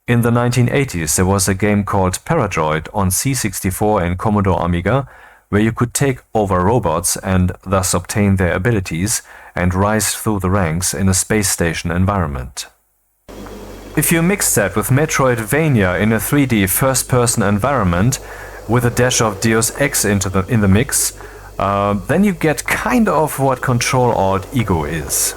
In the 1980s, there was a game called Paradroid on C64 and Commodore Amiga, where you could take over robots and thus obtain their abilities and rise through the ranks in a space station environment. If you mix that with Metroidvania in a 3D first-person environment with a dash of Deus Ex in the mix, then you get kind of what CTRL ALT EGO is.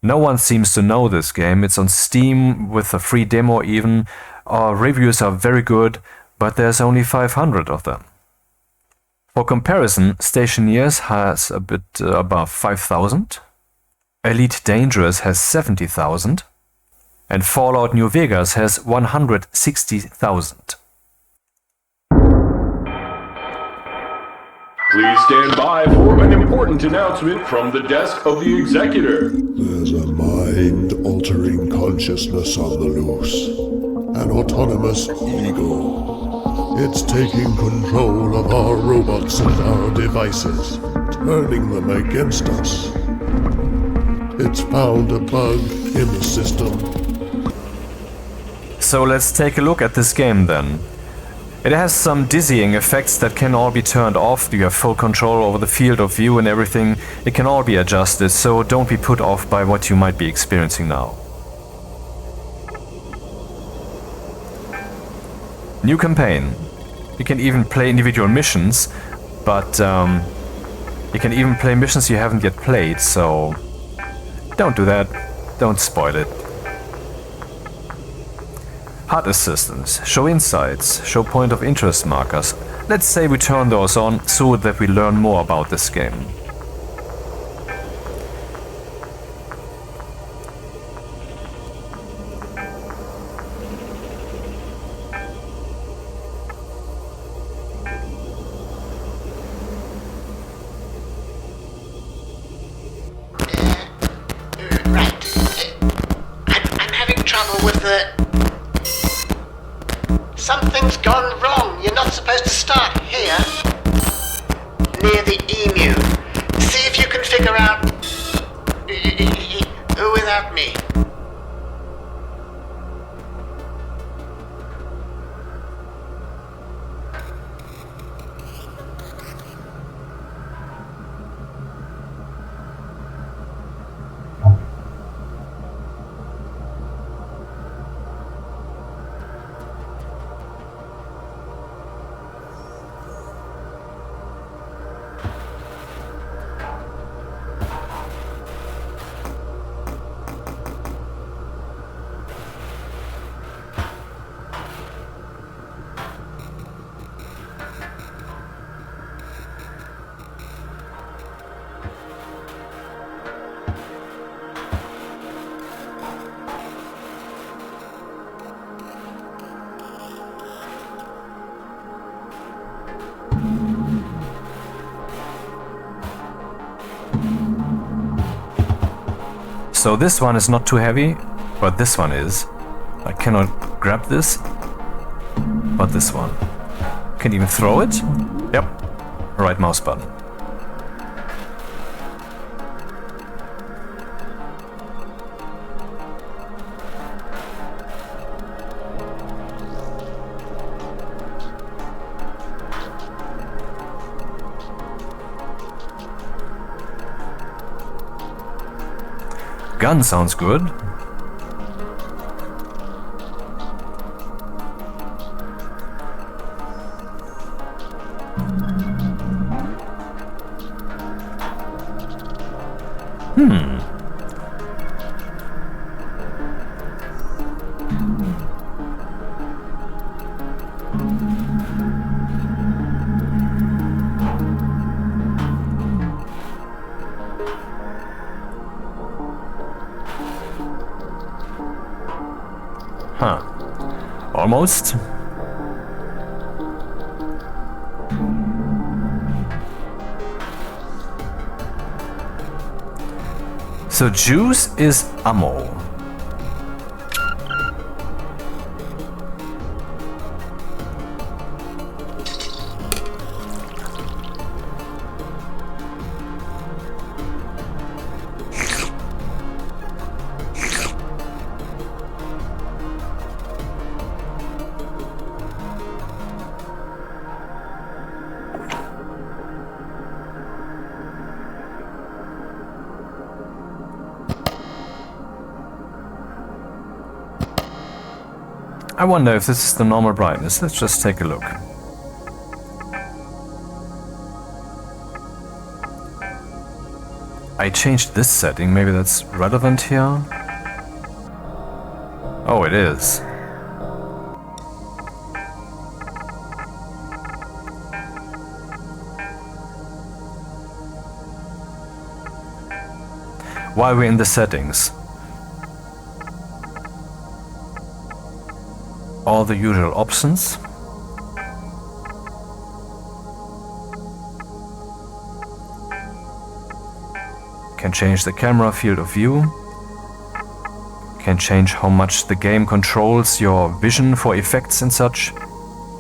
No one seems to know this game. It's on Steam with a free demo even. Our reviews are very good, but there's only 500 of them. For comparison, Stationeers has a bit above 5,000, Elite Dangerous has 70,000, and Fallout New Vegas has 160,000. Please stand by for an important announcement from the desk of the executor. There's a mind-altering consciousness on the loose. An autonomous ego. It's taking control of our robots and our devices, turning them against us. It's found a bug in the system. So let's take a look at this game then. It has some dizzying effects that can all be turned off. You have full control over the field of view and everything. It can all be adjusted, so don't be put off by what you might be experiencing now. New campaign. You can even play individual missions, but you can even play missions you haven't yet played, so don't do that. Don't spoil it. HUD assistance, show insights, show point of interest markers. Let's say we turn those on so that we learn more about this game. I'm having trouble with the... Something's gone wrong. You're not supposed to start here. Near the emu. See if you can figure out... without me. So this one is not too heavy, but this one is. I cannot grab this, but this one. Can even throw it? Yep. Right mouse button. Gun sounds good. Huh. Almost. So juice is ammo. I wonder if this is the normal brightness. Let's just take a look. I changed this setting, maybe that's relevant here? Oh, it is. While we're in the settings, all the usual options. Can change the camera field of view. Can change how much the game controls your vision for effects and such.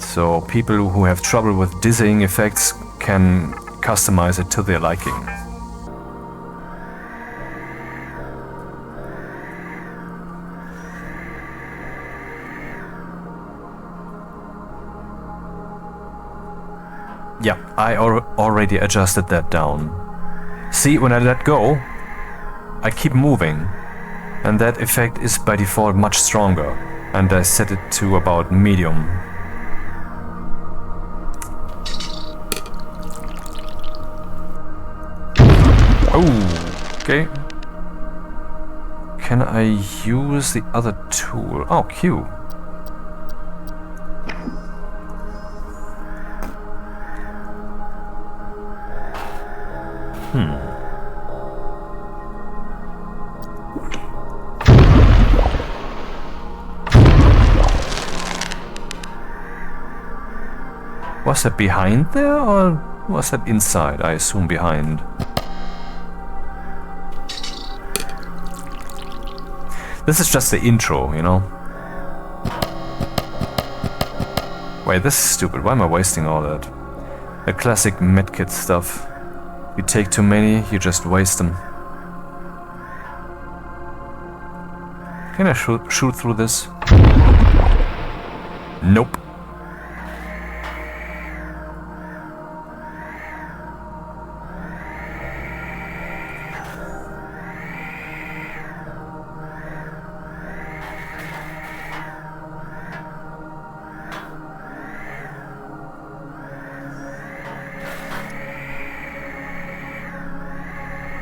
So people who have trouble with dizzying effects can customize it to their liking. Yeah, I already adjusted that down. See, when I let go, I keep moving, and that effect is by default much stronger, and I set it to about medium. Oh, okay. Can I use the other tool? Oh, Q. Was that behind there, or was that inside? I assume behind. This is just the intro, you know? Wait, this is stupid. Why am I wasting all that? The classic medkit stuff. You take too many, you just waste them. Can I shoot through this? Nope.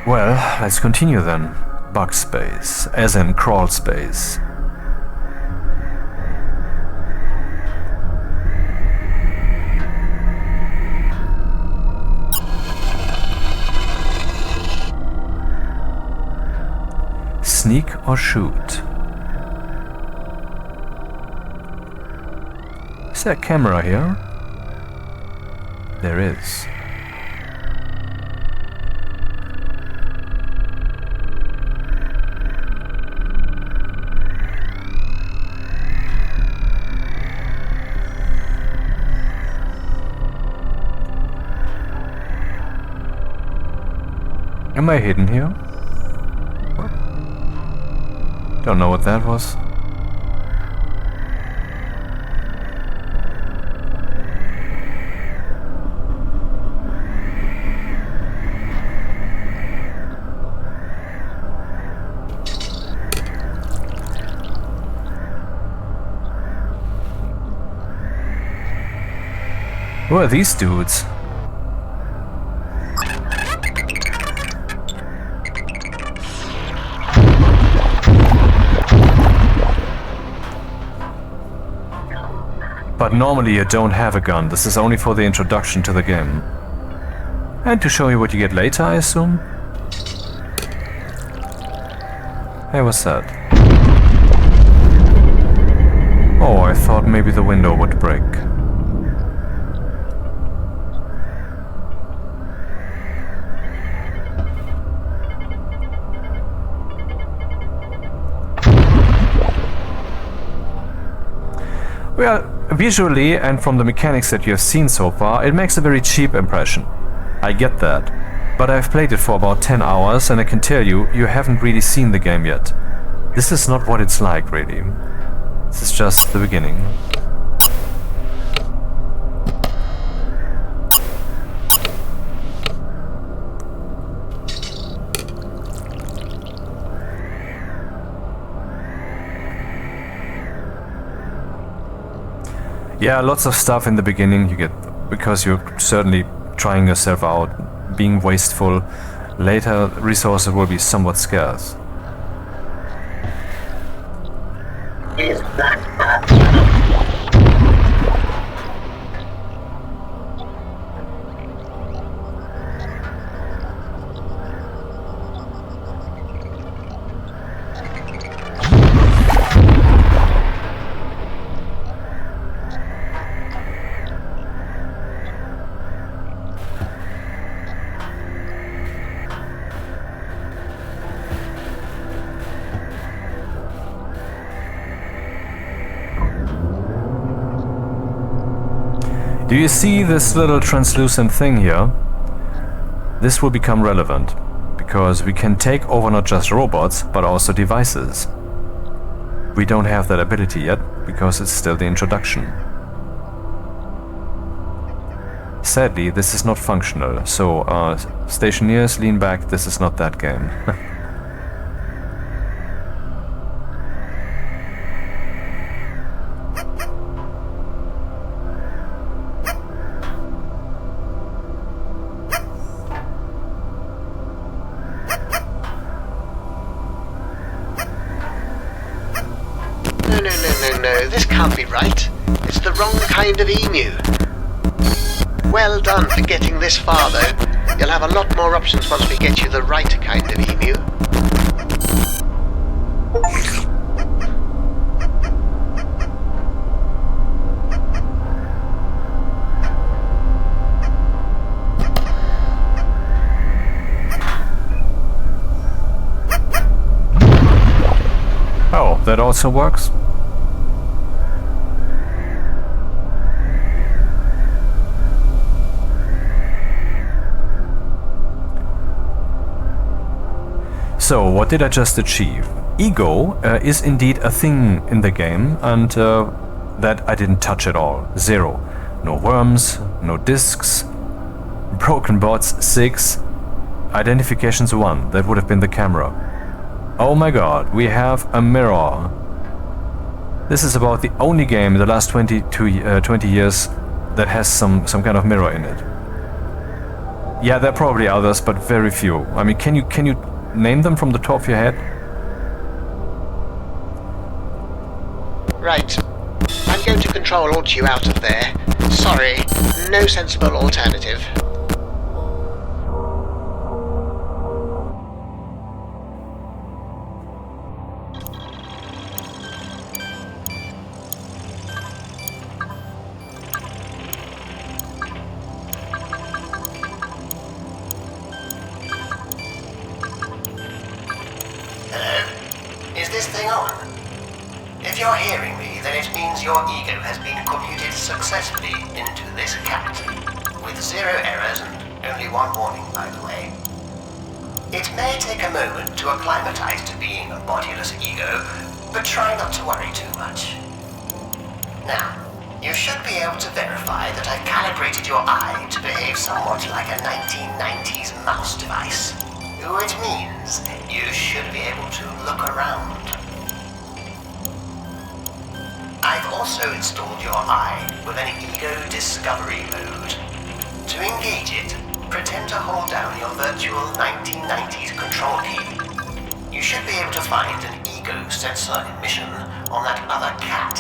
Well, let's continue then. Bug space, as in crawl space. Sneak or shoot? Is there a camera here? There is. Am I hidden here? Don't know what that was. Who are these dudes? But normally you don't have a gun. This is only for the introduction to the game. And to show you what you get later, I assume? Hey, what's that? Oh, I thought maybe the window would break. Well, visually and from the mechanics that you have seen so far, it makes a very cheap impression. I get that. But I've played it for about 10 hours and I can tell you, you haven't really seen the game yet. This is not what it's like, really. This is just the beginning. Yeah, lots of stuff in the beginning you get because you're certainly trying yourself out, being wasteful. Later, resources will be somewhat scarce. Do you see this little translucent thing here? This will become relevant, because we can take over not just robots, but also devices. We don't have that ability yet, because it's still the introduction. Sadly, this is not functional, so stationeers, lean back, this is not that game. No, this can't be right. It's the wrong kind of emu. Well done for getting this far, though. You'll have a lot more options once we get you the right kind of emu. Oh, that also works? So, what did I just achieve? Ego is indeed a thing in the game, and that I didn't touch at all. 0. No worms, no discs, broken bots 6, identifications 1, that would have been the camera. Oh my god, we have a mirror. This is about the only game in the last 20 years that has some kind of mirror in it. Yeah, there are probably others, but very few. I mean, can you name them from the top of your head? Right. I'm going to Control Alt you out of there. Sorry, no sensible alternative. Is this thing on? If you're hearing me, then it means your ego has been commuted successfully into this cat, with 0 errors and only 1 warning, by the way. It may take a moment to acclimatize to being a bodiless ego, but try not to worry too much. Now, you should be able to verify that I've calibrated your eye to behave somewhat like a 1990s mouse device. Which means you should be able to look around. I've also installed your eye with an ego discovery mode. To engage it, pretend to hold down your virtual 1990s control key. You should be able to find an ego sensor emission on that other cat.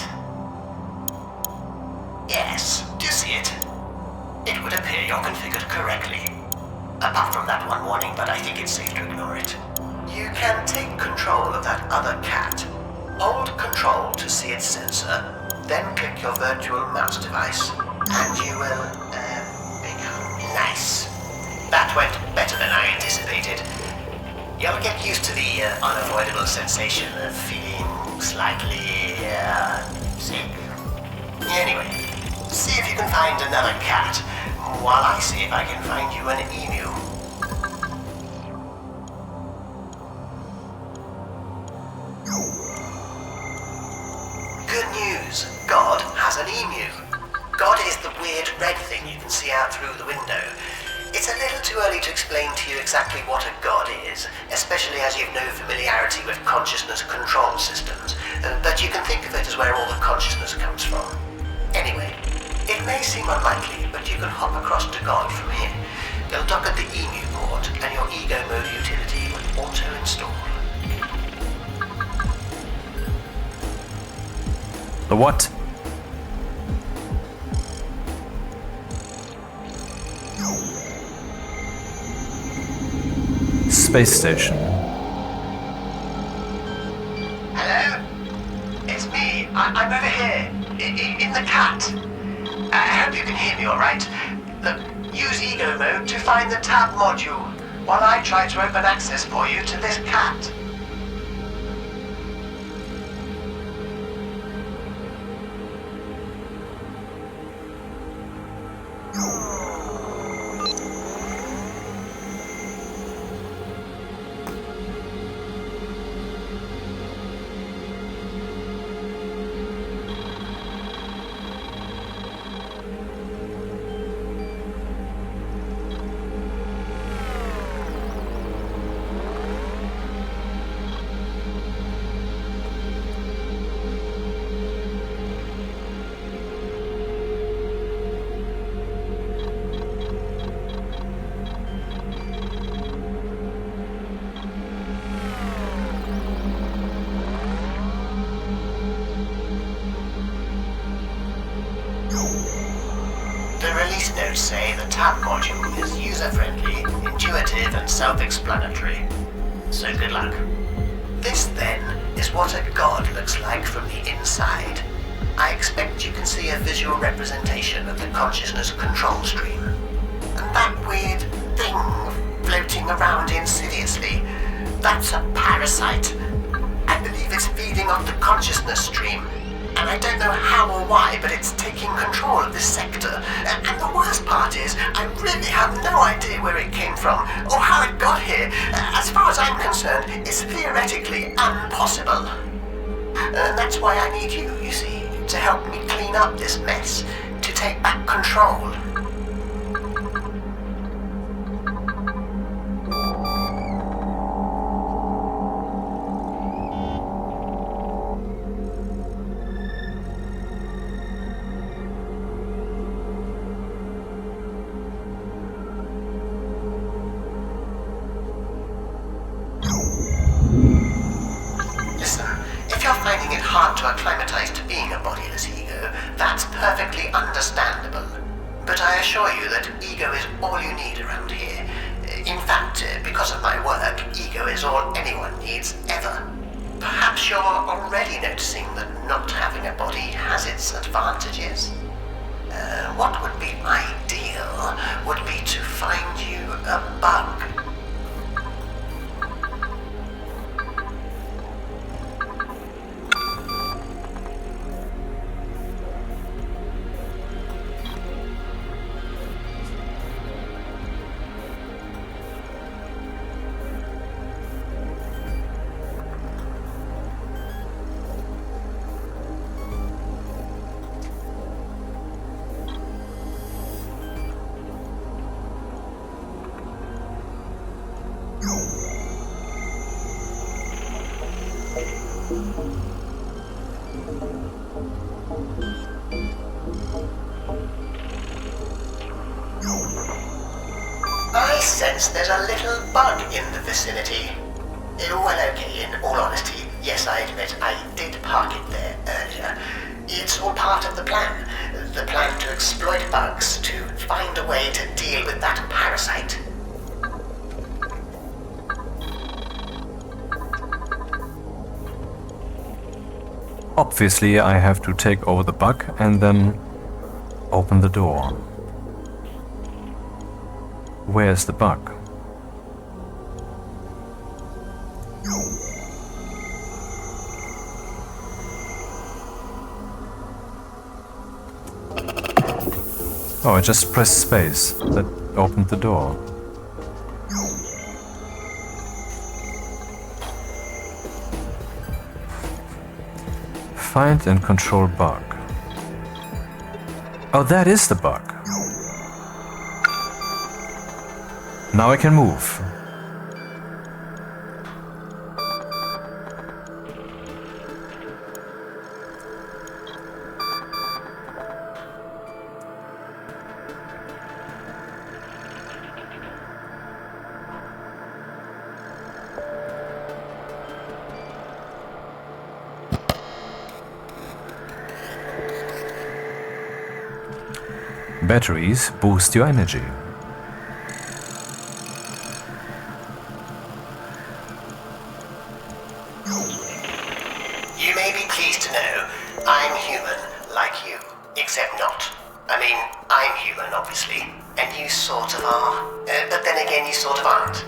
Yes, do you see it? It would appear you're configured correctly. Apart from that 1 warning, but I think it's safe to ignore it. You can take control of that other cat. Hold control to see its sensor, then click your virtual mouse device, and you will, become nice. That went better than I anticipated. You'll get used to the unavoidable sensation of feeling slightly, sick. Anyway, see if you can find another cat, while I see if I can find you an emu. Good news, God has an emu. God is the weird red thing you can see out through the window. It's a little too early to explain to you exactly what a god is, especially as you've no familiarity with consciousness control systems, but you can think of it as where all the consciousness comes from. Anyway, may seem unlikely, but you can hop across to God from here. You'll dock at the emu port, and your ego mode utility will auto-install. The what? Space station. Hello? It's me. I'm over here. In the cat. I hope you can hear me alright. Look, use ego mode to find the tab module, while I try to open access for you to this cat. The release notes say the tab module is user-friendly, intuitive, and self-explanatory. So good luck. This, then, is what a god looks like from the inside. I expect you can see a visual representation of the consciousness control stream. And that weird thing floating around insidiously, that's a parasite. I believe it's feeding off the consciousness stream. And I don't know how or why, but it's taking control of this sector. And the worst part is, I really have no idea where it came from, or how it got here. As far as I'm concerned, it's theoretically impossible. And that's why I need you see, to help me clean up this mess, to take back control. Finding it hard to acclimatize to being a bodiless ego, that's perfectly understandable. But I assure you that ego is all you need around here. In fact, because of my work, ego is all anyone needs ever. Perhaps you're already noticing that not having a body has its advantages. What would be ideal would be to find you a bug. I sense there's a little bug in the vicinity. Well, okay, in all honesty, yes, I admit I did park it there earlier. It's all part of the plan. The plan to exploit bugs, to find a way to deal with that parasite. Obviously, I have to take over the bug and then open the door. Where's the bug? Oh, I just pressed space. That opened the door. Find and control bug. Oh, that is the bug. Now I can move. Batteries boost your energy. You may be pleased to know I'm human, like you, except not. I mean, I'm human, obviously, and you sort of are. But then again, you sort of aren't.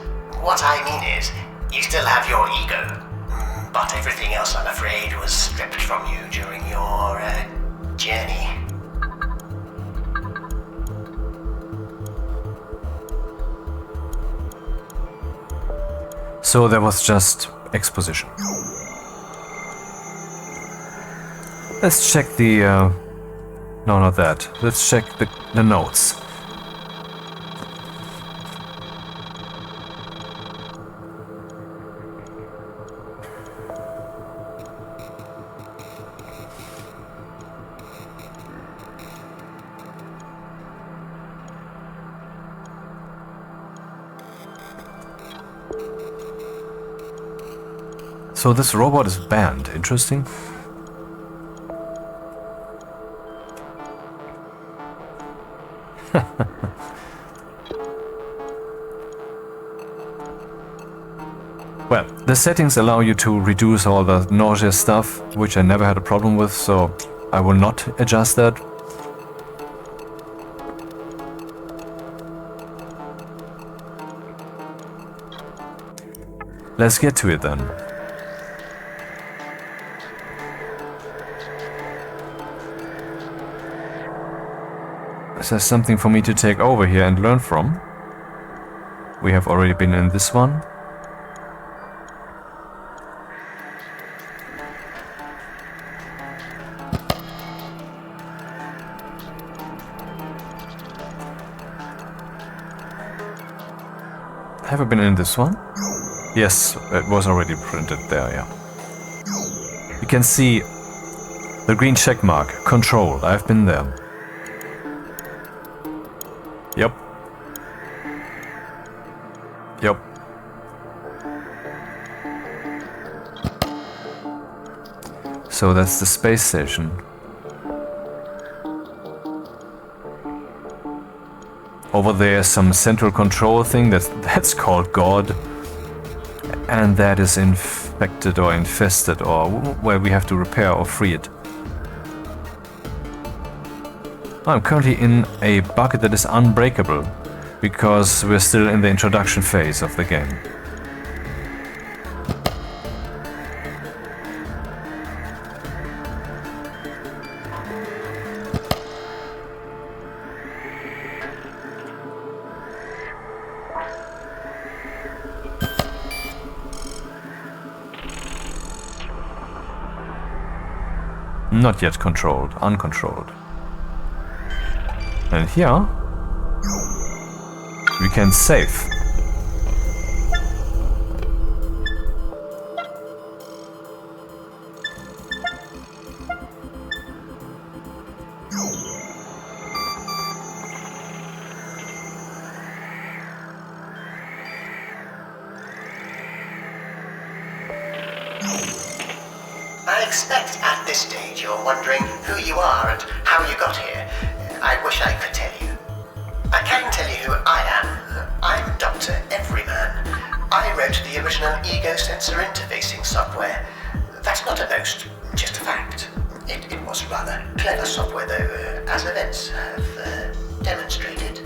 What I mean is, you still have your ego. But everything else, I'm afraid, was stripped from you during your, journey. So there was just exposition. Let's check the... no, not that. Let's check the notes. So this robot is banned. Interesting. Well, the settings allow you to reduce all the nausea stuff, which I never had a problem with, so I will not adjust that. Let's get to it then. Is there something for me to take over here and learn from? We have already been in this one. Have I been in this one? Yes, it was already printed there, yeah. You can see the green check mark, control, I've been there. Yep. Yep. So that's the space station. Over there is some central control thing that's called God. And that is infected or infested, or where we have to repair or free it. I'm currently in a bucket that is unbreakable, because we're still in the introduction phase of the game. Not yet controlled, uncontrolled. And here we can save. I expect at this stage you're wondering who you are and how you got here. I wish I could tell you. I can tell you who I am. I'm Dr. Everyman. I wrote the original ego sensor interfacing software. That's not a boast, just a fact. It was rather clever software though, as events have demonstrated.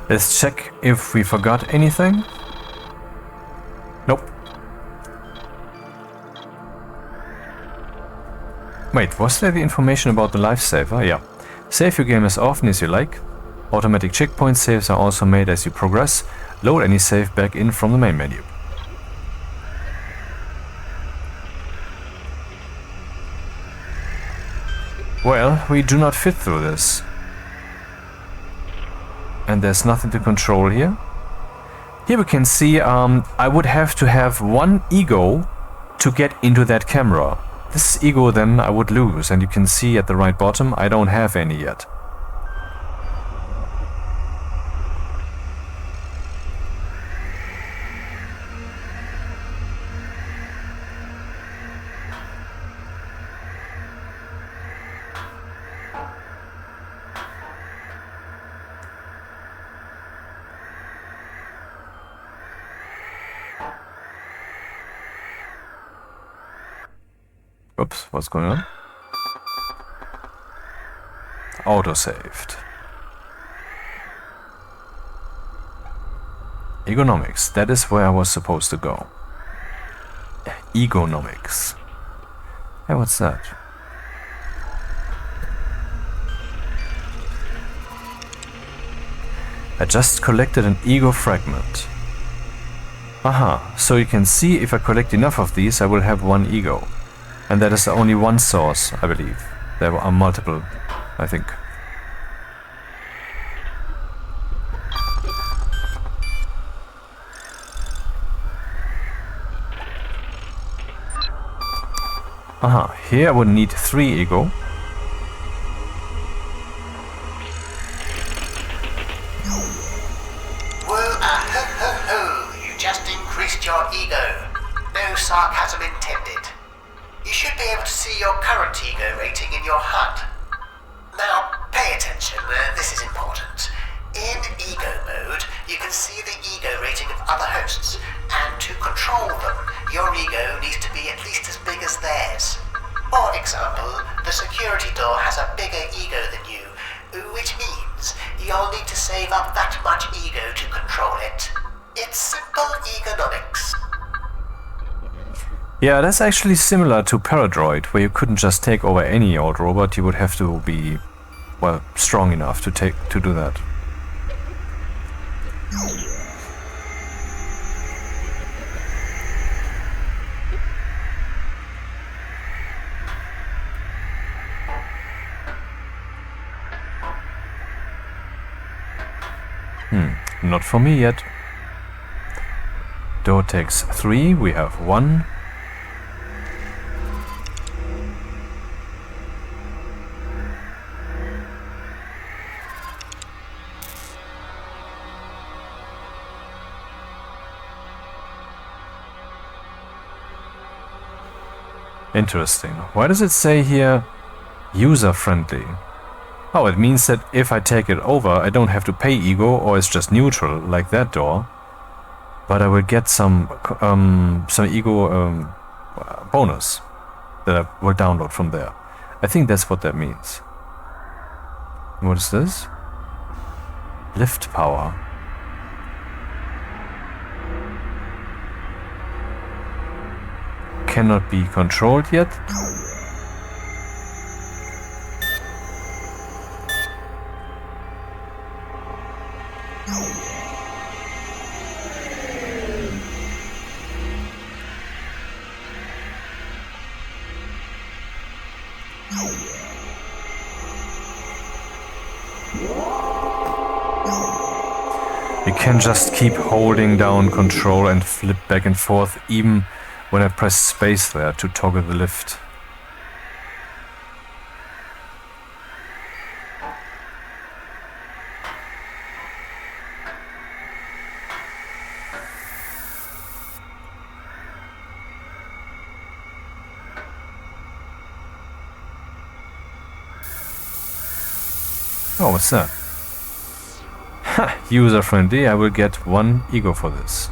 Let's check if we forgot anything. Nope. Wait, was there the information about the lifesaver? Yeah. Save your game as often as you like. Automatic checkpoint saves are also made as you progress. Load any save back in from the main menu. Well, we do not fit through this. And there's nothing to control here. Here we can see I would have to have one ego to get into that camera. This ego then I would lose, and you can see at the right bottom I don't have any yet. Oops, what's going on? Auto-saved. Egonomics, that is where I was supposed to go. Egonomics. Hey, what's that? I just collected an ego fragment. Aha, so you can see if I collect enough of these I will have one ego. And that is only one source, I believe. There are multiple, I think. Aha, here I would need 3 ego. Whoa, you just increased your ego. No sarcasm intended. You should be able to see your current ego rating in your HUD. Now, pay attention, this is important. In ego mode, you can see the ego rating of other hosts, and to control them, your ego needs to be at least as big as theirs. For example, the security door has a bigger ego than you, which means you'll need to save up that much ego to control it. It's simple economics. Yeah, that's actually similar to Paradroid, where you couldn't just take over any old robot, you would have to be, well, strong enough to do that. Not for me yet. Door takes 3, we have 1. Interesting. Why does it say here user-friendly? Oh, it means that if I take it over, I don't have to pay ego, or it's just neutral, like that door. But I will get some ego bonus that I will download from there. I think that's what that means. What is this? Lift power. Cannot be controlled yet. You can just keep holding down control and flip back and forth even when I press space there to toggle the lift. Oh, what's that? Ha! User-friendly, I will get 1 ego for this.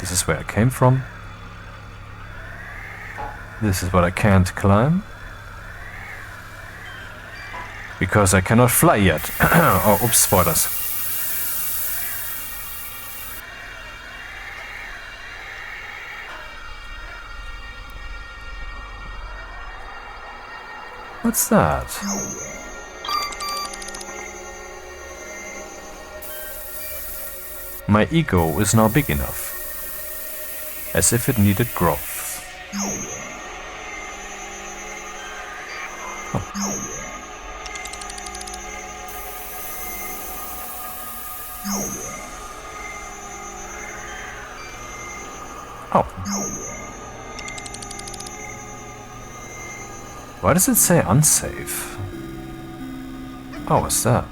This is where I came from. This is what I can't climb. Because I cannot fly yet. Oh, oops, spoilers. What's that? My ego is now big enough. As if it needed growth. Oh. Oh. Why does it say unsafe? Oh, what's that?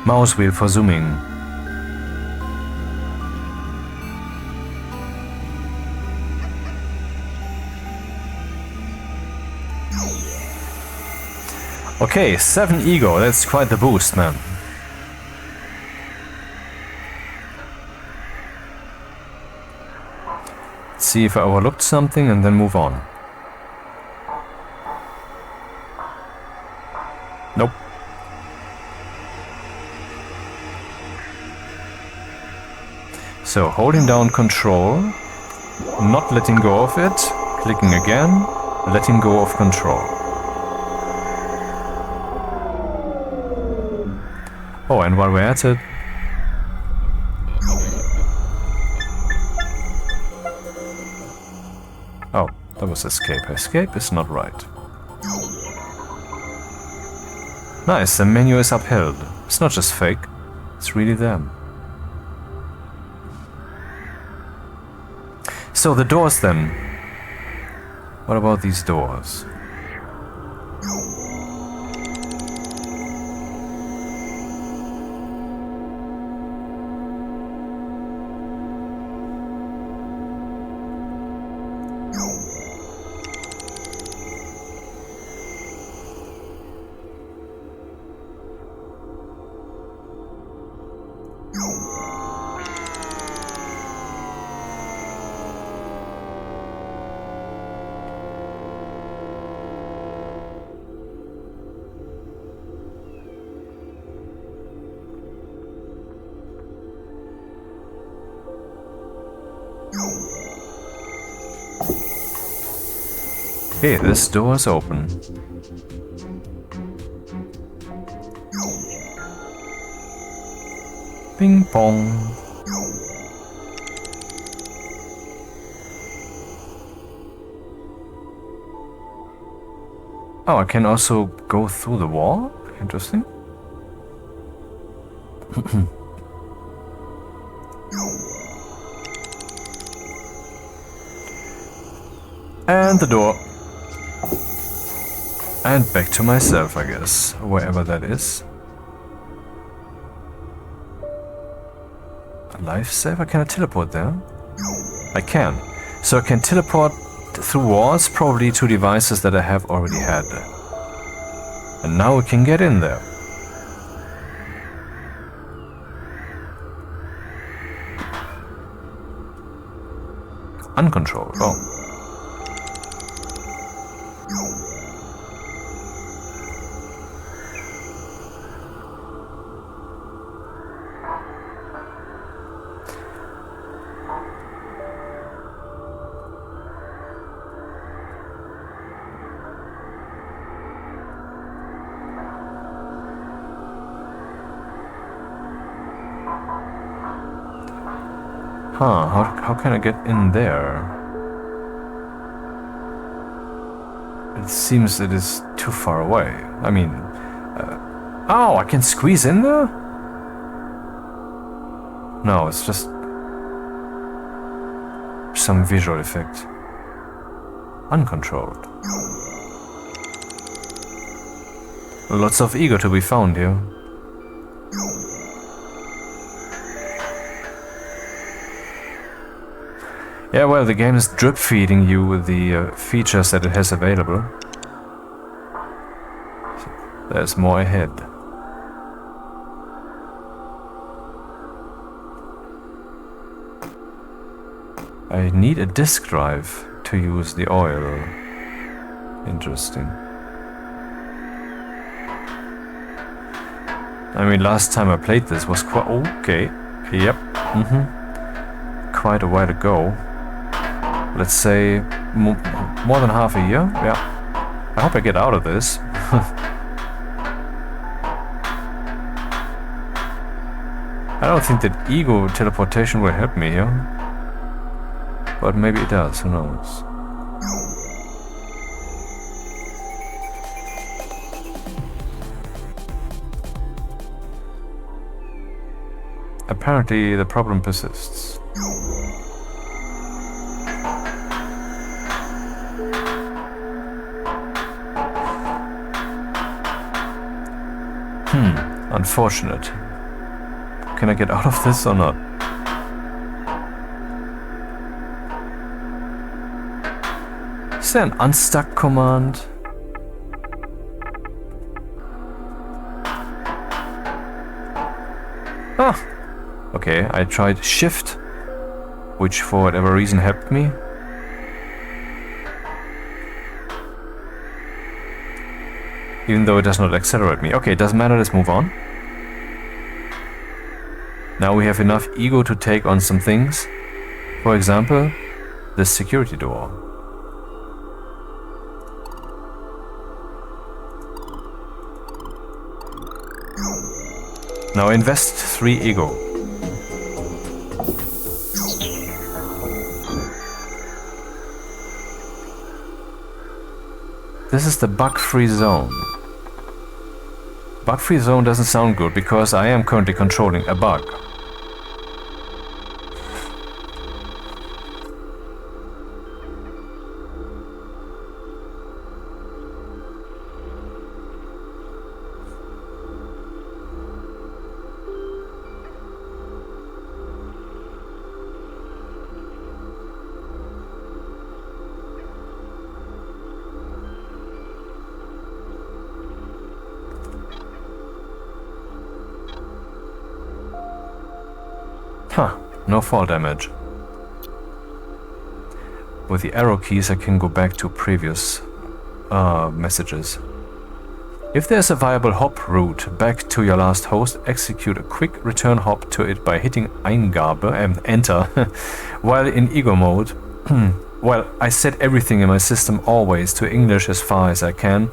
Mouse wheel for zooming. Okay, 7 ego, that's quite the boost, man. Let's see if I overlooked something and then move on. Nope. So, holding down control, not letting go of it, clicking again, letting go of control. Oh, and while we're at it... Oh, that was escape. Escape is not right. Nice, the menu is upheld. It's not just fake, it's really them. So the doors then. What about these doors? Okay, this door is open. Ping pong. Oh, I can also go through the wall? Interesting. And the door. And back to myself, I guess, wherever that is. A lifesaver? Can I teleport there? I can. So I can teleport through walls, probably to devices that I have already had. And now we can get in there. Uncontrolled. Oh. Huh, how can I get in there? It seems it is too far away. I mean... oh, I can squeeze in there? No, it's just... some visual effect. uncontrolled. Lots of ego to be found here. Yeah, well, the game is drip feeding you with the features that it has available. There's more ahead. I need a disk drive to use the oil. Interesting. I mean, last time I played this was quite... Okay. Yep. Quite a while ago. Let's say more than half a year. Yeah. I hope I get out of this. I don't think that ego teleportation will help me here. But maybe it does, who knows. Apparently the problem persists. Unfortunate. Can I get out of this or not? Is there an unstuck command? Ah! Okay, I tried shift, which for whatever reason helped me. Even though it does not accelerate me. Okay, doesn't matter, let's move on. Now we have enough ego to take on some things. For example, this security door. Now invest 3 ego. This is the bug-free zone. Bug-free zone doesn't sound good because I am currently controlling a bug. Huh, no fall damage. With the arrow keys I can go back to previous messages. If there's a viable hop route back to your last host, execute a quick return hop to it by hitting Eingabe and enter while in ego mode. Well, I set everything in my system always to English as far as I can,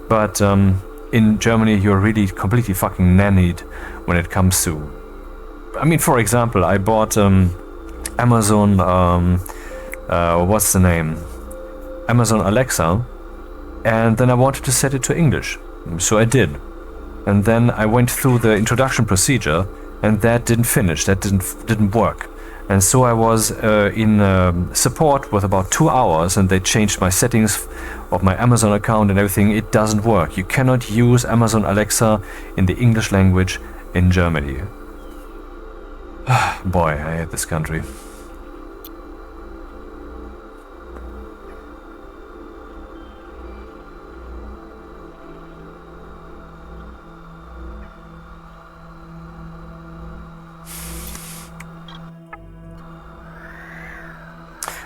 but in Germany you're really completely fucking nannied when it comes to... I mean, for example, I bought Amazon, what's the name? Amazon Alexa, and then I wanted to set it to English, so I did. And then I went through the introduction procedure, and that didn't finish, that didn't work. And so I was in support with about 2 hours, and they changed my settings of my Amazon account and everything. It doesn't work. You cannot use Amazon Alexa in the English language in Germany. Boy, I hate this country.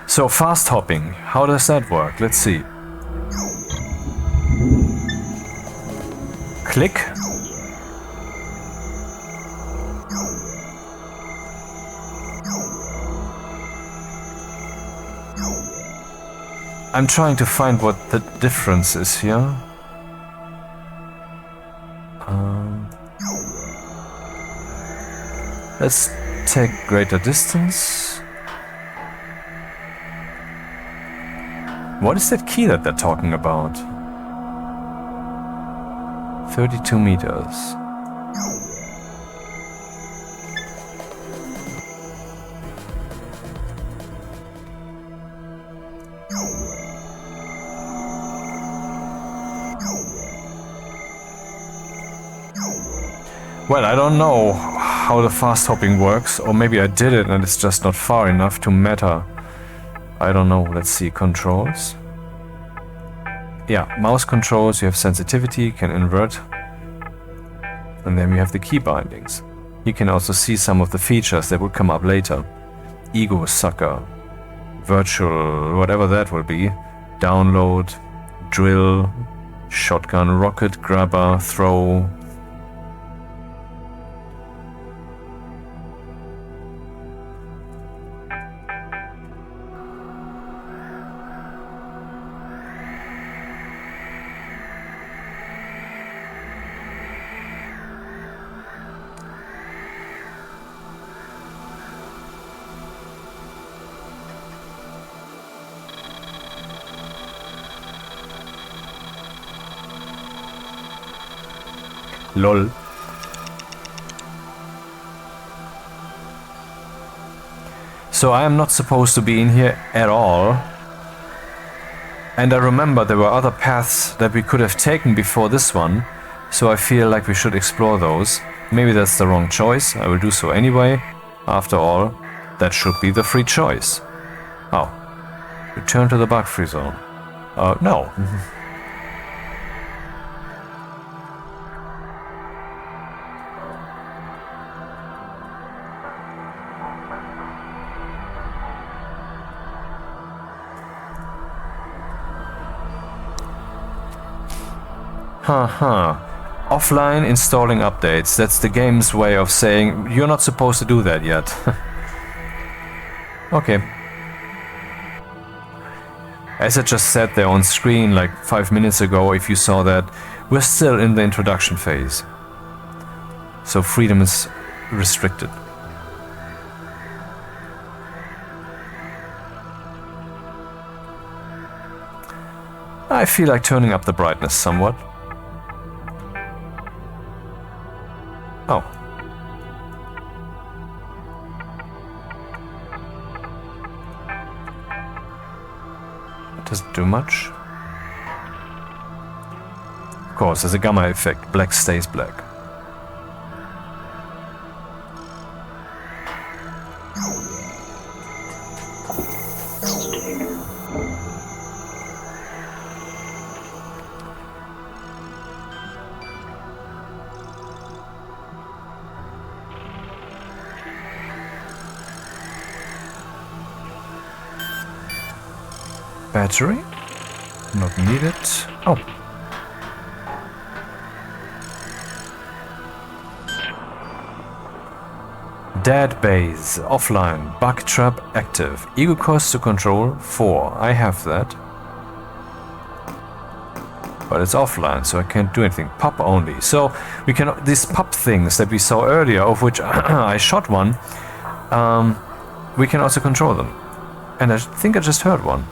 So fast hopping, how does that work? Let's see. Click. I'm trying to find what the difference is here. Let's take greater distance. What is that key that they're talking about? 32 meters. Well, I don't know how the fast hopping works, or maybe I did it and it's just not far enough to matter. I don't know. Let's see. Controls. Yeah, mouse controls. You have sensitivity, can invert. And then we have the key bindings. You can also see some of the features that will come up later. Ego sucker, virtual, whatever that will be. Download, drill, shotgun, rocket, grabber, throw. LOL. So I am not supposed to be in here at all. And I remember there were other paths that we could have taken before this one. So I feel like we should explore those. Maybe that's the wrong choice. I will do so anyway. After all, that should be the free choice. Oh. Return to the bug-free zone. No. Haha. Offline installing updates. That's the game's way of saying you're not supposed to do that yet. Okay. As I just said there on screen like 5 minutes ago, if you saw that, we're still in the introduction phase. So freedom is restricted. I feel like turning up the brightness somewhat. Oh. It doesn't do much. Of course, there's a gamma effect. Black stays black. Battery? Not needed. Oh. Dead base. Offline. Bug trap active. Ego cost to control 4. I have that. But it's offline, so I can't do anything. Pop only. So we can... These pop things that we saw earlier, of which I shot one, we can also control them. And I think I just heard one.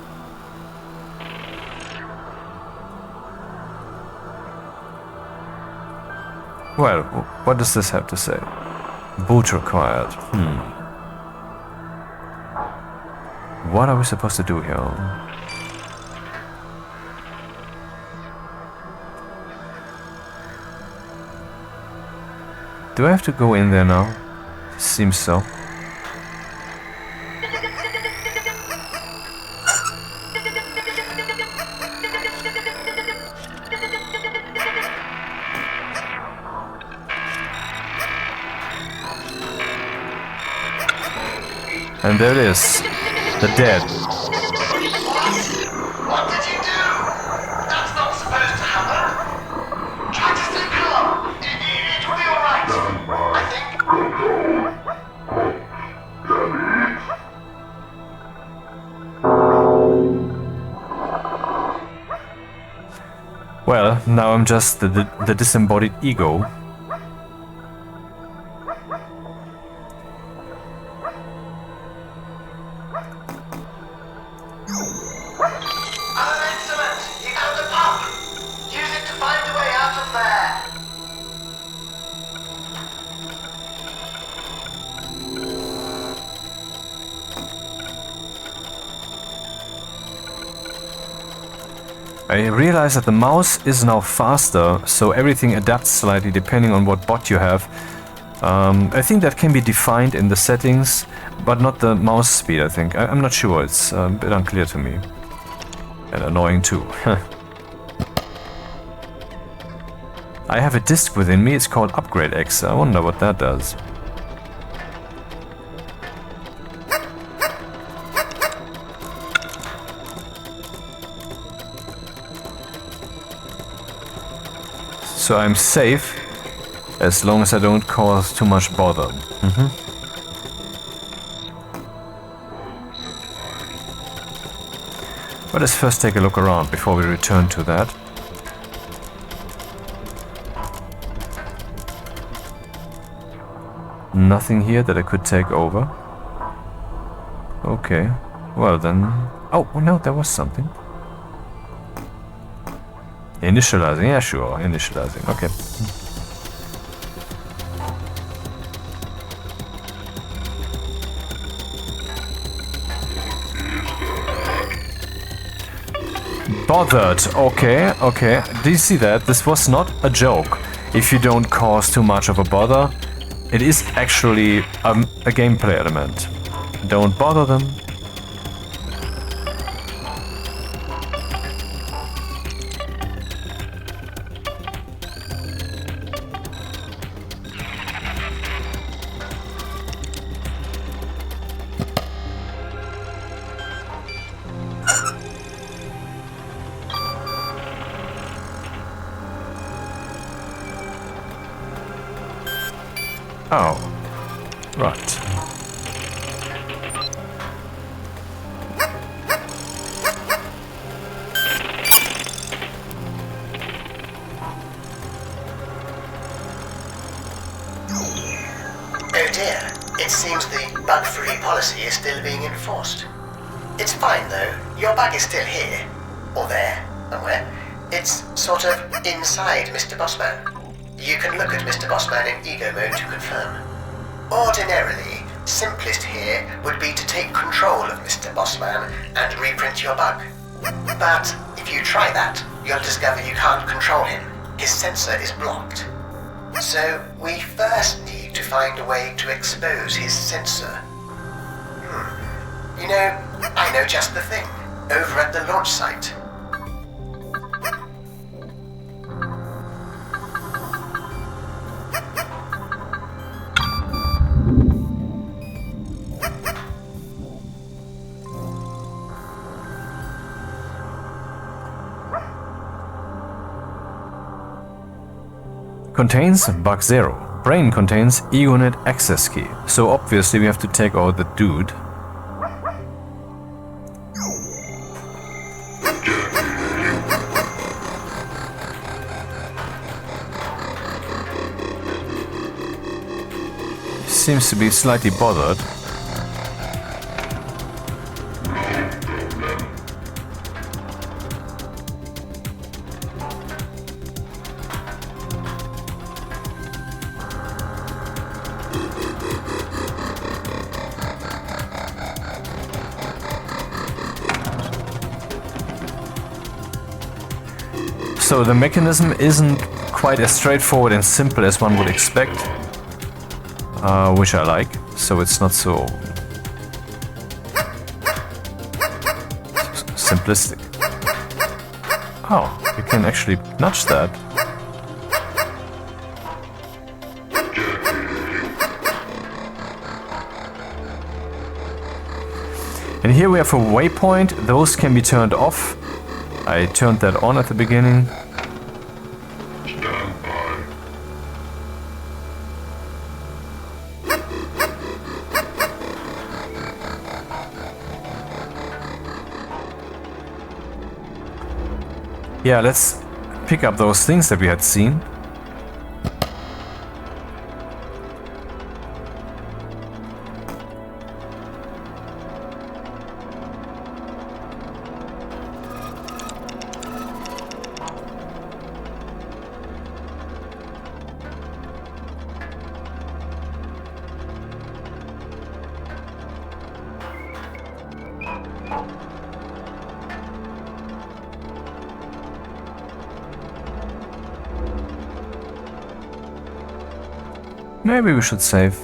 Well, what does this have to say? Boot required. What are we supposed to do here? Do I have to go in there now? Seems so. And there it is. The dead. What did you do? That's not supposed to happen. Try to stay calm. It will be alright. I think. Well, now I'm just the disembodied ego. I realize that the mouse is now faster, so everything adapts slightly depending on what bot you have. I think that can be defined in the settings, but not the mouse speed, I think. I'm not sure, it's a bit unclear to me. And annoying too. I have a disk within me, it's called Upgrade X. I wonder what that does. So I'm safe, as long as I don't cause too much bother. But let's first take a look around before we return to that. Nothing here that I could take over. Okay, well then... Oh, no, there was something. Initializing, yeah sure, initializing, okay. Bothered, okay, okay. Do you see that? This was not a joke. If you don't cause too much of a bother, it is actually a gameplay element. Don't bother them. Oh, right. Oh dear, it seems the bug-free policy is still being enforced. It's fine though, your bug is still here. Or there, somewhere. It's sort of inside Mr. Bossman. You can look at Mr. Bossman in ego mode to confirm. Ordinarily, simplest here would be to take control of Mr. Bossman and reprint your bug. But if you try that, you'll discover you can't control him. His sensor is blocked. So we first need to find a way to expose his sensor. You know, I know just the thing. Over at the launch site. Contains bug 0. Brain contains EgoNet access key. So obviously we have to take out the dude. Seems to be slightly bothered. So the mechanism isn't quite as straightforward and simple as one would expect, which I like, so it's not so simplistic. Oh, you can actually nudge that. And here we have a waypoint, those can be turned off. I turned that on at the beginning. Yeah, let's pick up those things that we had seen. Maybe we should save.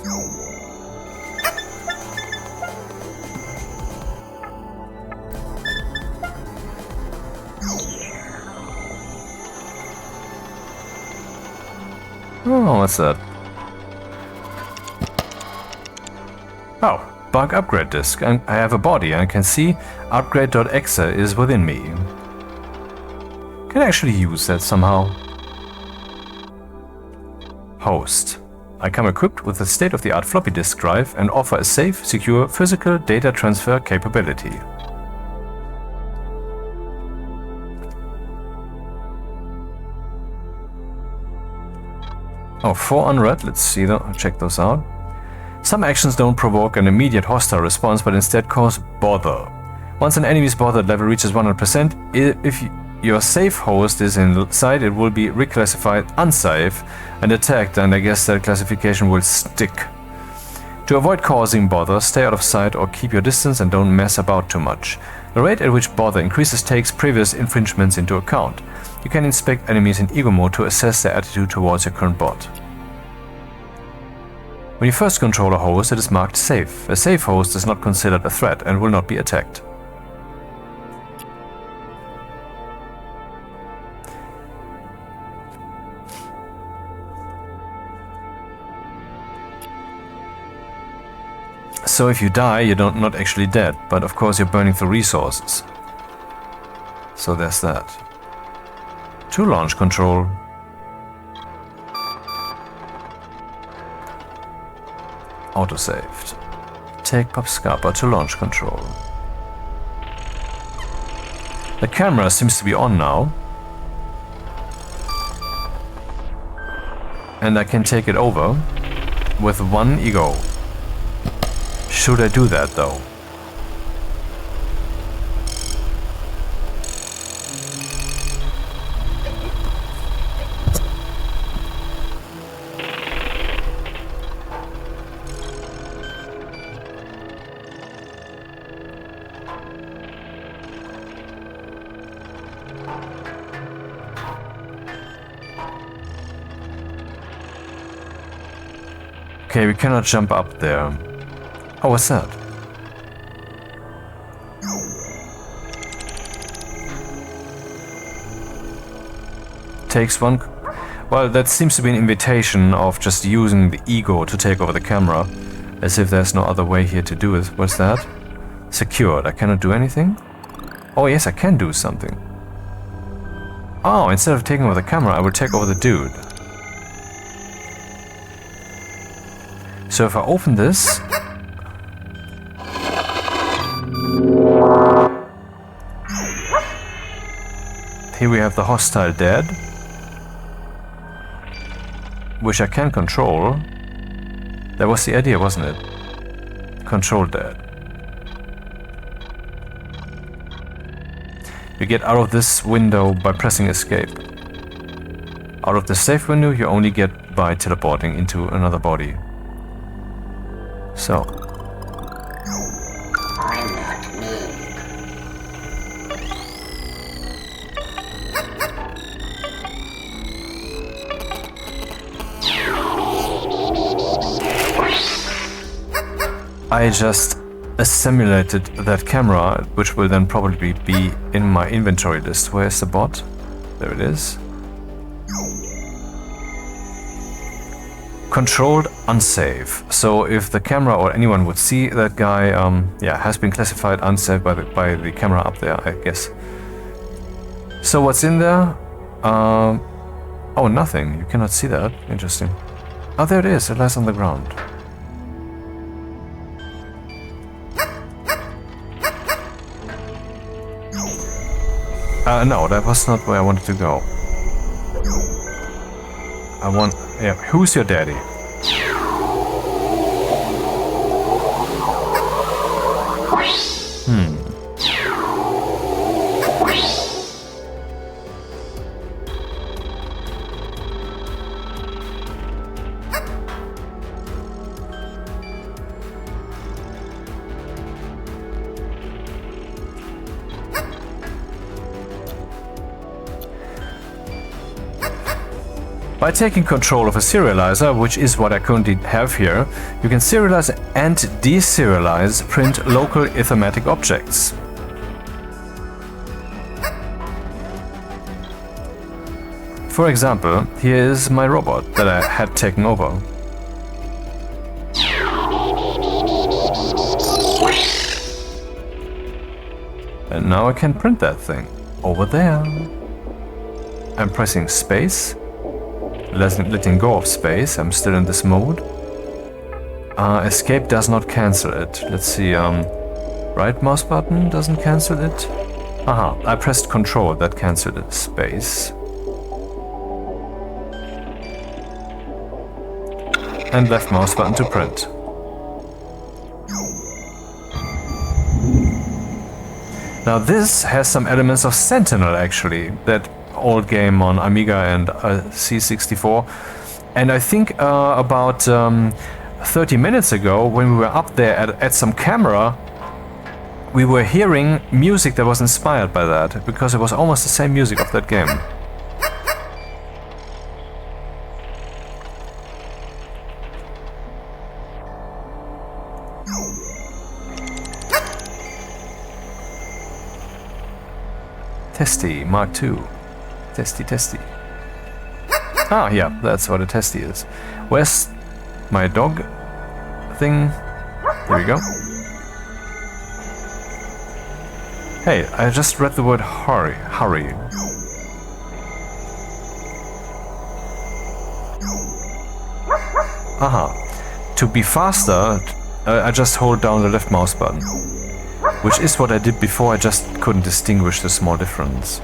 Oh, what's that? Oh, bug upgrade disk. I have a body and I can see upgrade.exe is within me. Can I actually use that somehow? Host. I come equipped with a state-of-the-art floppy disk drive and offer a safe, secure, physical data transfer capability. Oh, 4 unread. Let's see them. Check those out. Some actions don't provoke an immediate hostile response, but instead cause bother. Once an enemy's bother level reaches 100%, if your safe host is inside, it will be reclassified unsafe and attacked, and I guess that classification will stick. To avoid causing bother, stay out of sight or keep your distance and don't mess about too much. The rate at which bother increases takes previous infringements into account. You can inspect enemies in ego mode to assess their attitude towards your current bot. When you first control a host, it is marked safe. A safe host is not considered a threat and will not be attacked. So if you die, you're not actually dead, but of course you're burning through resources. So there's that. To launch control. Autosaved. Take Popscapa to launch control. The camera seems to be on now. And I can take it over with 1 ego. Should I do that though? Okay, we cannot jump up there. Oh, what's that? Takes 1... Well, that seems to be an invitation of just using the ego to take over the camera. As if there's no other way here to do it. What's that? Secured. I cannot do anything? Oh yes, I can do something. Oh, instead of taking over the camera, I will take over the dude. So if I open this... Here we have the hostile dead, which I can control. That was the idea, wasn't it? Control dead. You get out of this window by pressing escape. Out of the safe window you only get by teleporting into another body. So. I'm not me. I just assimilated that camera, which will then probably be in my inventory list. Where's the bot? There it is. Controlled unsafe. So if the camera or anyone would see that guy, has been classified unsafe by the camera up there, I guess. So what's in there? Oh, nothing. You cannot see that. Interesting. Oh, there it is. It lies on the ground. No, that was not where I wanted to go. Who's your daddy? By taking control of a serializer, which is what I currently have here, you can serialize and deserialize print local arithmetic objects. For example, here is my robot that I had taken over. And now I can print that thing over there. I'm pressing space, letting go of space. I'm still in this mode. Escape does not cancel it. Let's see, right mouse button doesn't cancel it. Aha, I pressed control, that cancelled it. Space. And left mouse button to print. Now this has some elements of Sentinel actually, that old game on Amiga and C64. And I think about 30 minutes ago, when we were up there at some camera, we were hearing music that was inspired by that, because it was almost the same music of that game. Testy, Mark II. Testy, testy. Ah, yeah, that's what a testy is. Where's my dog thing? Here we go. Hey, I just read the word hurry. Hurry. Aha. To be faster, I just hold down the left mouse button. Which is what I did before, I just couldn't distinguish the small difference.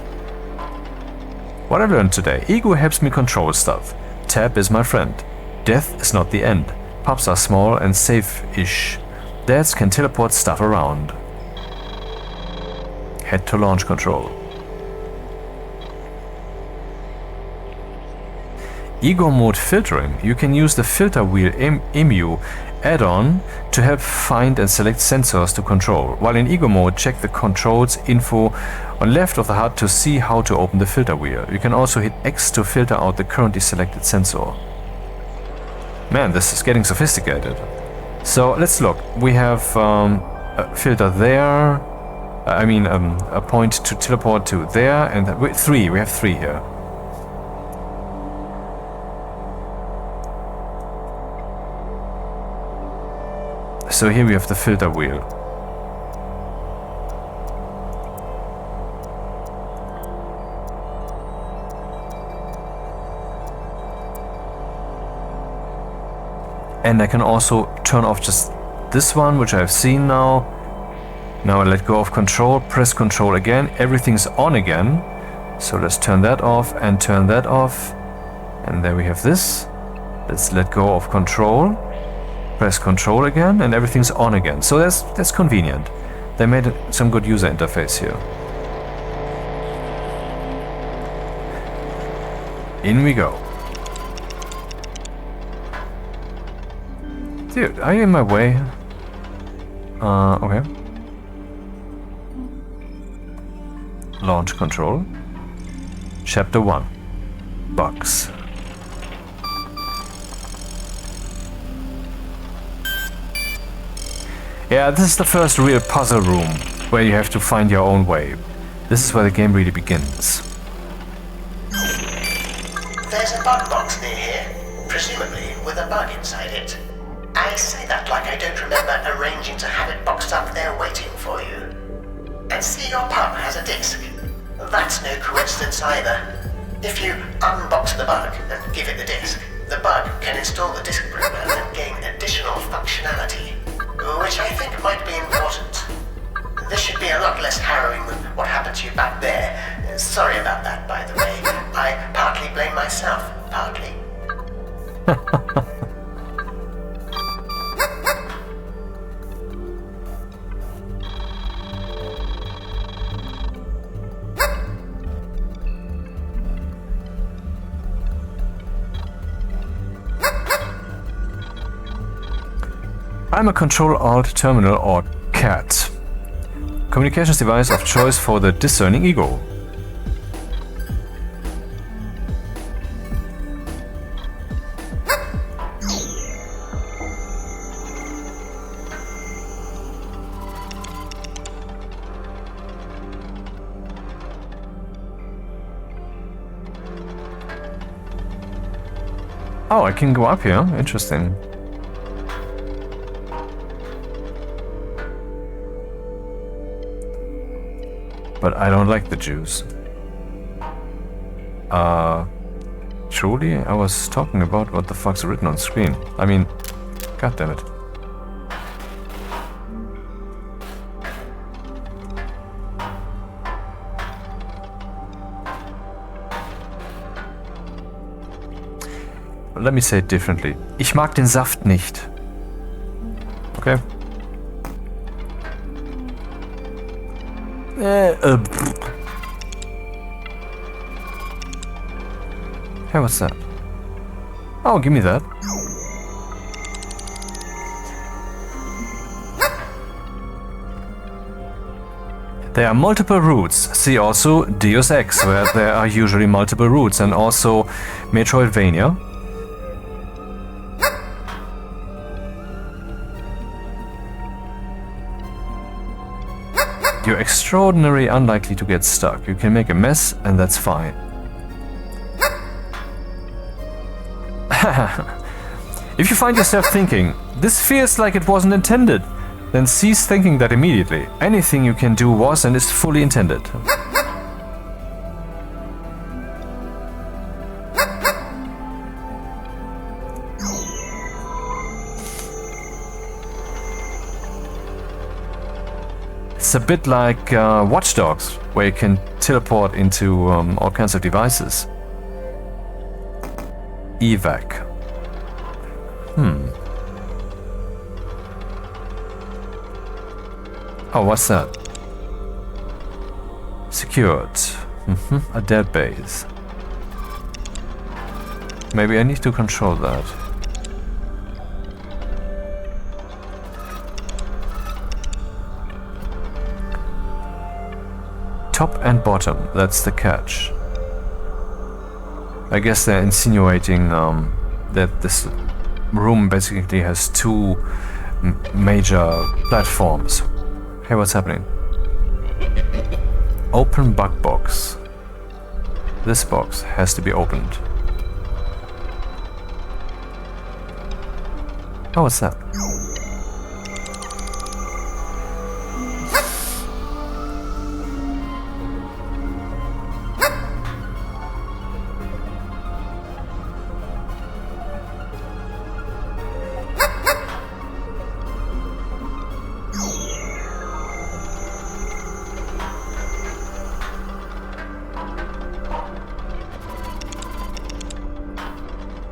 What I learned today: ego helps me control stuff. Tab is my friend. Death is not the end. Pubs are small and safe-ish. Dads can teleport stuff around. Head to launch control. Ego mode filtering. You can use the filter wheel emu add-on to help find and select sensors to control. While in ego mode, check the controls info on left of the HUD to see how to open the filter wheel. You can also hit X to filter out the currently selected sensor. Man, this is getting sophisticated. So let's look. We have a filter there. A point to teleport to there, and three. We have three here. So here we have the filter wheel. And I can also turn off just this one, which I've seen now. Now I let go of control, press control again, everything's on again. So let's turn that off and turn that off. And there we have this. Let's let go of control. Press control again and everything's on again. So that's convenient. They made some good user interface here. In we go. Dude, are you in my way? Okay. Launch control. Chapter 1. Bugs. Yeah, this is the first real puzzle room, where you have to find your own way. This is where the game really begins. There's a bug box near here, presumably with a bug inside it. I say that like I don't remember arranging to have it boxed up there waiting for you. And see, your pub has a disk. That's no coincidence either. If you unbox the bug and give it the disk, the bug can install the disk program and gain additional functionality, which I think might be important. This should be a lot less harrowing than what happened to you back there. Sorry about that, by the way. I partly blame myself, partly. I'm a Control Alt Terminal or CAT. Communications device of choice for the discerning ego. Oh, I can go up here. Interesting. But I don't like the juice. Truly? I was talking about what the fuck's written on screen. I mean, god damn it. Let me say it differently. Ich mag den Saft nicht. Okay. Hey, what's that? Oh, give me that. There are multiple routes. See also Deus Ex, where there are usually multiple routes, and also Metroidvania. You're extraordinarily unlikely to get stuck. You can make a mess, and that's fine. If you find yourself thinking, this feels like it wasn't intended, then cease thinking that immediately. Anything you can do was and is fully intended. It's a bit like Watch Dogs, where you can teleport into all kinds of devices. Evac. Oh, what's that? Secured. A dead base. Maybe I need to control that. Top and bottom, that's the catch. I guess they're insinuating that this room basically has two major platforms. Hey, what's happening? Open bug box. This box has to be opened. Oh, what's that?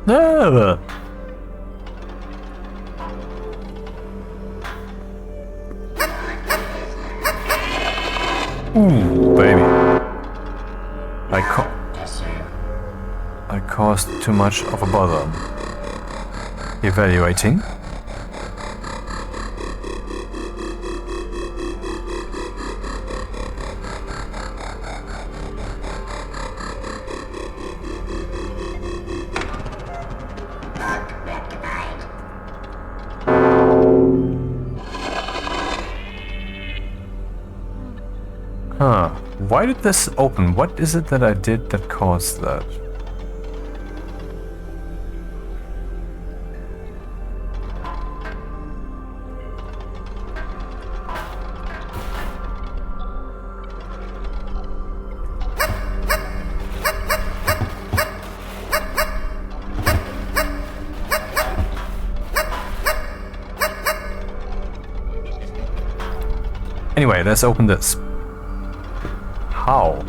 No. Ooh, baby. I caused too much of a bother. Evaluating. Why did this open? What is it that I did that caused that? Anyway, let's open this. How?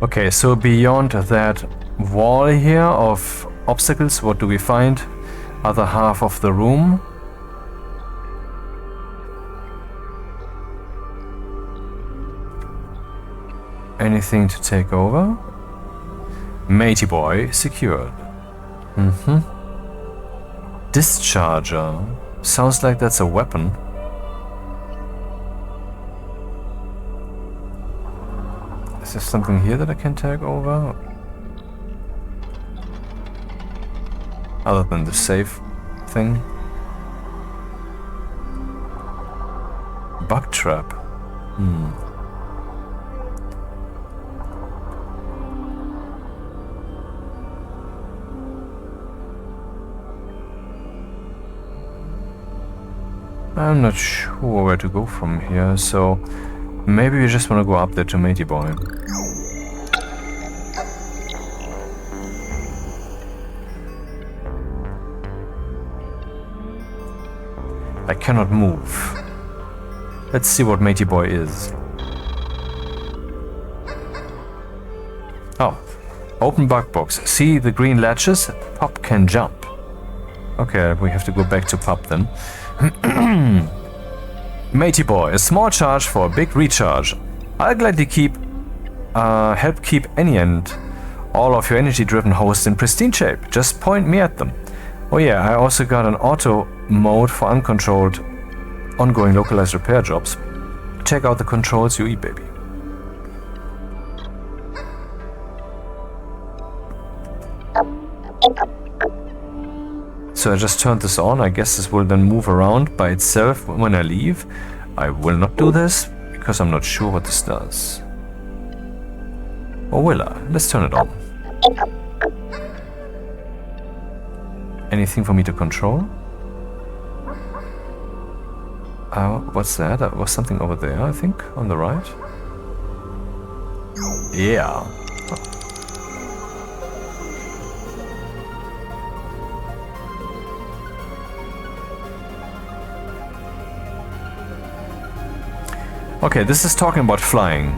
Okay, so beyond that wall here of obstacles, what do we find? Other half of the room. Anything to take over? Matey boy secured. Discharger. Sounds like that's a weapon. Is there something here that I can tag over? Other than the save thing? Bug trap. I'm not sure where to go from here, so maybe we just want to go up there to Matey Boy. I cannot move. Let's see what Matey Boy is. Oh, open bug box. See the green latches? Pup can jump. Okay, we have to go back to Pup then. Matey Boy, a small charge for a big recharge. I'll gladly help keep any and all of your energy-driven hosts in pristine shape. Just point me at them. Oh yeah, I also got an auto mode for uncontrolled ongoing localized repair jobs. Check out the controls UE, baby. So I just turned this on. I guess this will then move around by itself when I leave. I will not do this because I'm not sure what this does. Or will I? Let's turn it on. Anything for me to control? What's that? That was something over there, I think, on the right. Yeah. Okay, this is talking about flying.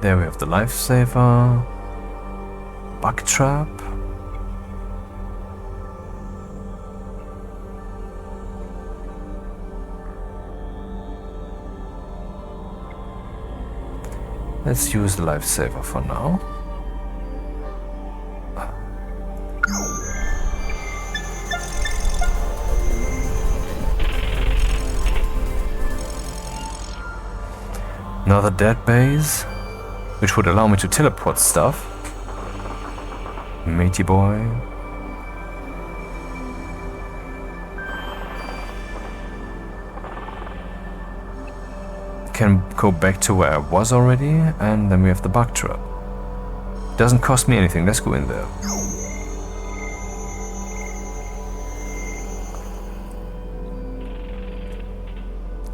There we have the lifesaver, bug trap. Let's use the lifesaver for now. Another dead base, which would allow me to teleport stuff. Matey boy. Can go back to where I was already, and then we have the bug trap. Doesn't cost me anything, let's go in there.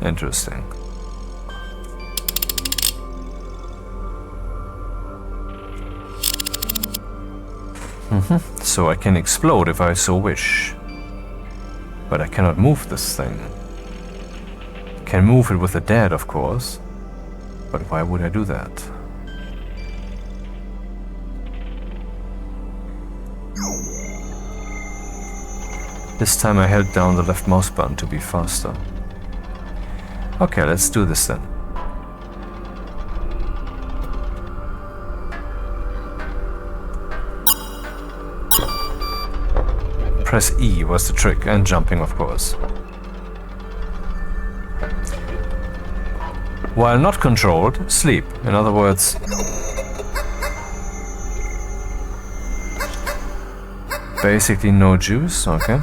Interesting. So I can explode if I so wish. But I cannot move this thing. Can move it with the dead, of course. But why would I do that? This time I held down the left mouse button to be faster. Okay, let's do this then. Press E was the trick, and jumping, of course. While not controlled, sleep. In other words, basically no juice, okay.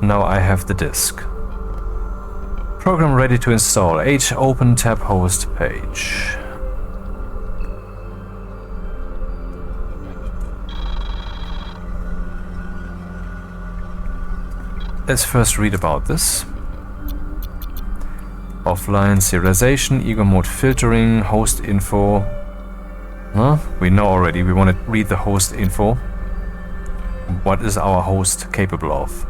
Now I have the disk. Program ready to install. H open tab host page. Let's first read about this. Offline serialization, ego mode filtering, host info. Huh? We know already, we want to read the host info. What is our host capable of?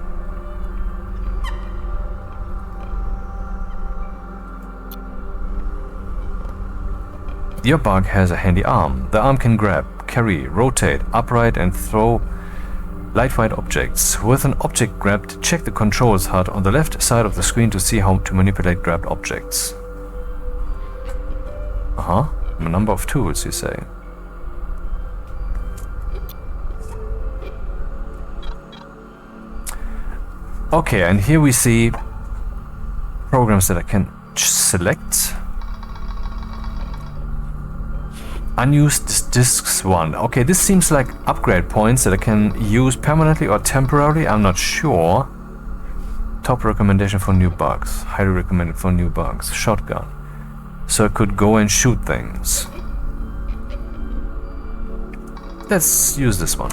Your bug has a handy arm. The arm can grab, carry, rotate, upright and throw lightweight objects. With an object grabbed, check the controls HUD on the left side of the screen to see how to manipulate grabbed objects. A number of tools, you say. Okay, and here we see programs that I can select. Unused disks 1. Okay, this seems like upgrade points that I can use permanently or temporarily. I'm not sure. Top recommendation for new bugs. Highly recommended for new bugs. Shotgun. So I could go and shoot things. Let's use this one.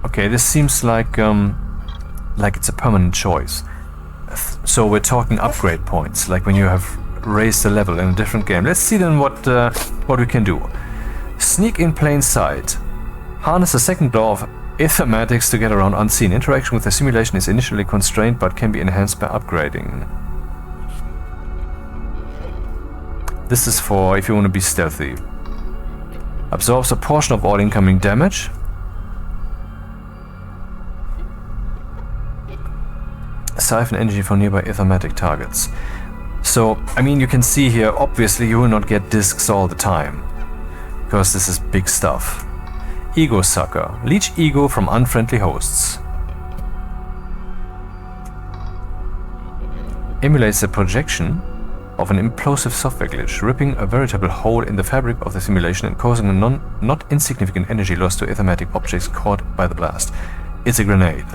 Okay, this seems like it's a permanent choice. So we're talking upgrade points, like when you have raised the level in a different game. Let's see then what we can do. Sneak in plain sight. Harness the second law of mathematics to get around unseen. Interaction with the simulation is initially constrained but can be enhanced by upgrading. This is for if you want to be stealthy. Absorbs a portion of all incoming damage. Siphon energy from nearby thematic targets. So, I mean, you can see here, obviously you will not get discs all the time, because this is big stuff. Ego Sucker. Leech ego from unfriendly hosts. Emulates the projection of an implosive software glitch, ripping a veritable hole in the fabric of the simulation and causing a not insignificant energy loss to thematic objects caught by the blast. It's a grenade.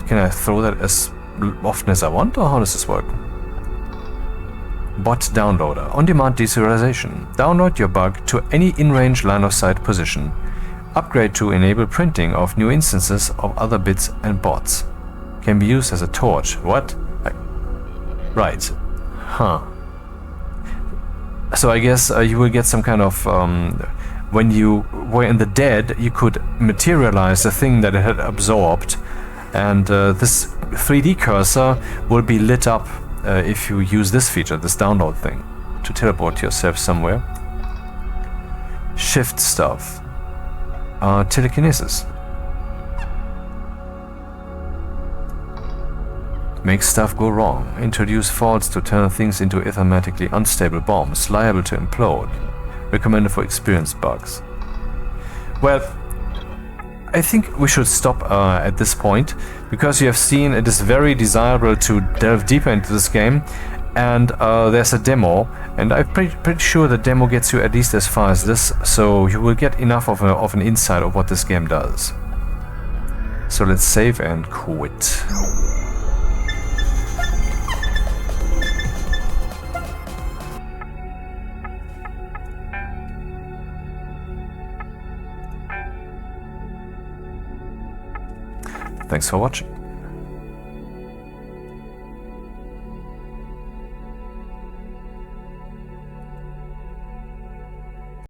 Can I throw that as often as I want, or how does this work? Bot downloader. On-demand deserialization. Download your bug to any in-range line-of-sight position. Upgrade to enable printing of new instances of other bits and bots. Can be used as a torch. What? Right. Huh. So I guess you will get some kind of... when you were in the dead, you could materialize the thing that it had absorbed. And this 3D cursor will be lit up if you use this feature, this download thing, to teleport yourself somewhere. Shift stuff. Telekinesis. Make stuff go wrong. Introduce faults to turn things into thematically unstable bombs, liable to implode. Recommended for experienced bugs. Well, I think we should stop at this point, because you have seen it is very desirable to delve deeper into this game, and there's a demo, and I'm pretty sure the demo gets you at least as far as this, so you will get enough of an insight of what this game does. So let's save and quit. Thanks for watching.